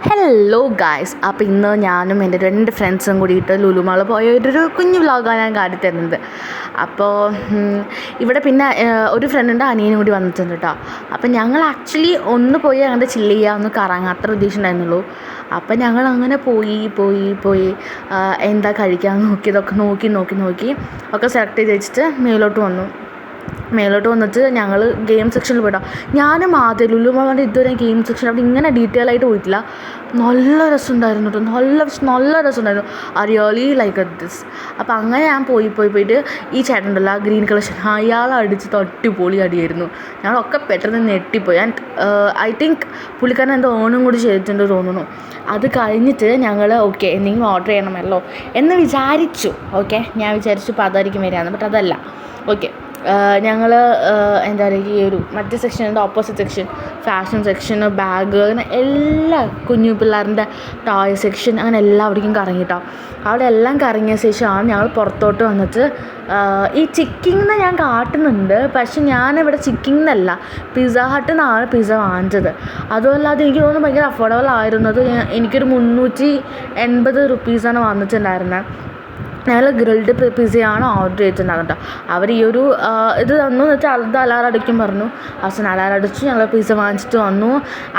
Hello guys, അപ്പോൾ ഇന്ന് ഞാനും എൻ്റെ 2 ഫ്രണ്ട്സും കൂടിയിട്ട് ലുലു മാളിൽ പോയ ഒരു കുഞ്ഞു വ്ളോഗാണ് ഞാൻ കാട്ടി തരുന്നത്. അപ്പോൾ ഇവിടെ പിന്നെ ഒരു ഫ്രണ്ടിൻ്റെ അനിയനും കൂടി വന്നിട്ടുണ്ട് കേട്ടോ. അപ്പോൾ ഞങ്ങൾ ആക്ച്വലി ഒന്ന് പോയി അങ്ങോട്ട് ചില്ല് ചെയ്യുക, ഒന്ന് കറങ്ങാൻ അത്ര ഉദ്ദേശിച്ചിട്ടുണ്ടായിരുന്നുള്ളൂ. അപ്പോൾ ഞങ്ങൾ അങ്ങനെ പോയി എന്താ കഴിക്കാൻ നോക്കിയതൊക്കെ നോക്കി ഒക്കെ സെലക്ട് ചെയ്ത് വെച്ചിട്ട് മേലോട്ട് വന്നിട്ട് ഞങ്ങൾ ഗെയിം സെക്ഷനിൽ പോയിട്ടോ. ഞാനും ആദ്യം ലുലു മാളിൻ്റെ ഇതുവരെ ഗെയിം സെക്ഷൻ അവിടെ ഇങ്ങനെ ഡീറ്റെയിൽ ആയിട്ട് പോയിട്ടില്ല. നല്ല രസമുണ്ടായിരുന്നു കേട്ടോ, നല്ല രസമുണ്ടായിരുന്നു. I really like this. അപ്പോൾ അങ്ങനെ ഞാൻ പോയിട്ട് ഈ ചേട്ടനുണ്ടല്ലോ, ഗ്രീൻ കളർ അയാൾ അടിച്ച് തട്ടിപ്പൊളി അടിയായിരുന്നു. ഞങ്ങളൊക്കെ പെട്ടെന്ന് ഞെട്ടിപ്പോയി. ആൻഡ് ഐ തിങ്ക് പുള്ളിക്കാരൻ എന്തോ ഓണും കൂടി ചെയ്തിട്ടുണ്ട് തോന്നുന്നു. അത് കഴിഞ്ഞിട്ട് ഞങ്ങൾ ഓക്കെ എന്തെങ്കിലും ഓർഡർ ചെയ്യണമല്ലോ എന്ന് വിചാരിച്ചു. ഞാൻ വിചാരിച്ചു ഇപ്പോൾ അതായിരിക്കും വരികയാണ്, ബട്ട് അതല്ല. ഞങ്ങൾ എന്താ പറയുക, ഈ ഒരു മറ്റേ സെക്ഷനുണ്ട്, opposite section, fashion section, bag, അങ്ങനെ എല്ലാ കുഞ്ഞു പിള്ളേരുടെ ടോയ് സെക്ഷൻ, അങ്ങനെ എല്ലാവിടേക്കും കറങ്ങിയിട്ടോ. അവിടെ എല്ലാം കറങ്ങിയ ശേഷമാണ് ഞങ്ങൾ പുറത്തോട്ട് വന്നിട്ട് ഈ ചിക്കിങ് ഞാൻ കാട്ടുന്നുണ്ട്, പക്ഷെ ഞാനിവിടെ ചിക്കിങ് എന്നല്ല, പിസ്സ ഹട്ടിൽ നിന്നാണ് പിസ്സ വാങ്ങിച്ചത്. അതുമല്ലാതെ എനിക്ക് തോന്നുന്നു ഭയങ്കര അഫോർഡബിൾ ആയിരുന്നത്. എനിക്കൊരു 380 റുപ്പീസാണ് വന്നിട്ടുണ്ടായിരുന്നത്. ഞങ്ങൾ ഗ്രിൽഡ് പിസ്സയാണ് ഓർഡർ ചെയ്തിട്ടുണ്ടായിരുന്നു കേട്ടോ. അവർ ഈ ഒരു ഇത് തന്നു എന്ന് വെച്ചാൽ അത് അലാറം അടിക്കും പറഞ്ഞു. അവസാനം അലാറം അടിച്ചു, ഞങ്ങൾ പിസ്സ വാങ്ങിച്ചിട്ട് വന്നു.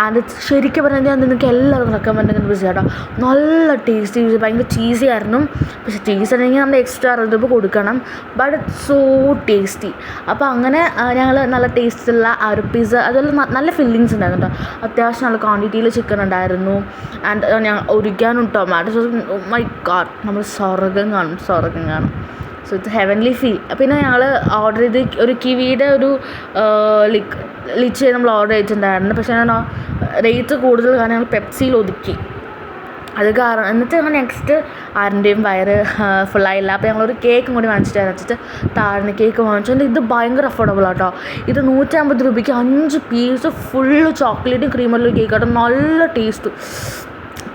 ആൻഡ് ശരിക്കും പറഞ്ഞാൽ നിങ്ങൾക്ക് എല്ലാവർക്കും റെക്കമെൻഡ് ചെയ്യുന്ന പിസ്സ കേട്ടോ. നല്ല ടേസ്റ്റി, ഭയങ്കര ചീസി ആയിരുന്നു. പക്ഷേ ചീസ് ഉണ്ടെങ്കിൽ നമ്മൾ എക്സ്ട്രാ 60 രൂപ കൊടുക്കണം, ബട്ട് ഇറ്റ്സ് സോ ടേസ്റ്റി. അപ്പോൾ അങ്ങനെ ഞങ്ങൾ നല്ല ടേസ്റ്റുള്ള ആ ഒരു പിസ്സ, അതുപോലെ നല്ല ഫില്ലിങ്സ് ഉണ്ടായിരുന്നു കേട്ടോ. അത്യാവശ്യം നല്ല ക്വാണ്ടിറ്റിയിൽ ചിക്കൻ ഉണ്ടായിരുന്നു. ആൻഡ് ഞാൻ ഒരിക്കാനും ടൊമാറ്റോ സോസ്, മൈ ഗോഡ്, നമ്മൾ സ്വർഗം കാണും. So it's heavenly feel. പിന്നെ ഞങ്ങൾ ഓർഡർ ചെയ്ത് ഒരു കിവിയുടെ ഒരു ലിച്ച് നമ്മൾ ഓർഡർ ചെയ്തിട്ടുണ്ടായിരുന്നു. പക്ഷേ ഞാൻ റേറ്റ് കൂടുതൽ കാരണം ഞങ്ങൾ പെപ്സിയിൽ ഒതുക്കി. അത് കാരണം എന്നിട്ട് ഞങ്ങൾ നെക്സ്റ്റ് ആരുടെയും വയറ് ഫുള്ളായില്ല. അപ്പോൾ ഞങ്ങളൊരു കേക്കും കൂടി വാങ്ങിച്ചിട്ട് വെച്ചിട്ട് താഴ്ന്ന കേക്ക് വാങ്ങിച്ചു. ഇത് ഭയങ്കര അഫോർഡബിൾ ആട്ടോ. ഇത് 150 രൂപയ്ക്ക് 5 പീസ് ഫുള്ള് ചോക്ലേറ്റും ക്രീമുള്ള കേക്ക് ആട്ടോ. നല്ല ടേസ്റ്റ്,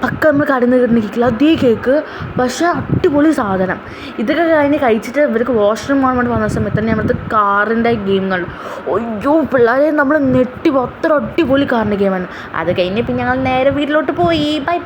പക്ക നമ്മൾ കടയിൽ നിന്ന് കിട്ടുന്ന കേക്കില്ല അതേ കേക്ക്, പക്ഷേ അടിപൊളി സാധനം. ഇതൊക്കെ കഴിച്ചിട്ട് ഇവർക്ക് വാഷ്റൂം പോകാൻ വേണ്ടി വന്ന സമയത്ത് തന്നെ നമ്മളത് കാറിൻ്റെ ഗെയിം കണ്ടു. അയ്യോ പിള്ളേരെ നമ്മൾ അത്ര അടിപൊളി കാറിൻ്റെ ഗെയിമാണ്. അത് കഴിഞ്ഞ് പിന്നെ ഞങ്ങൾ നേരെ വീട്ടിലോട്ട് പോയി. ബൈ.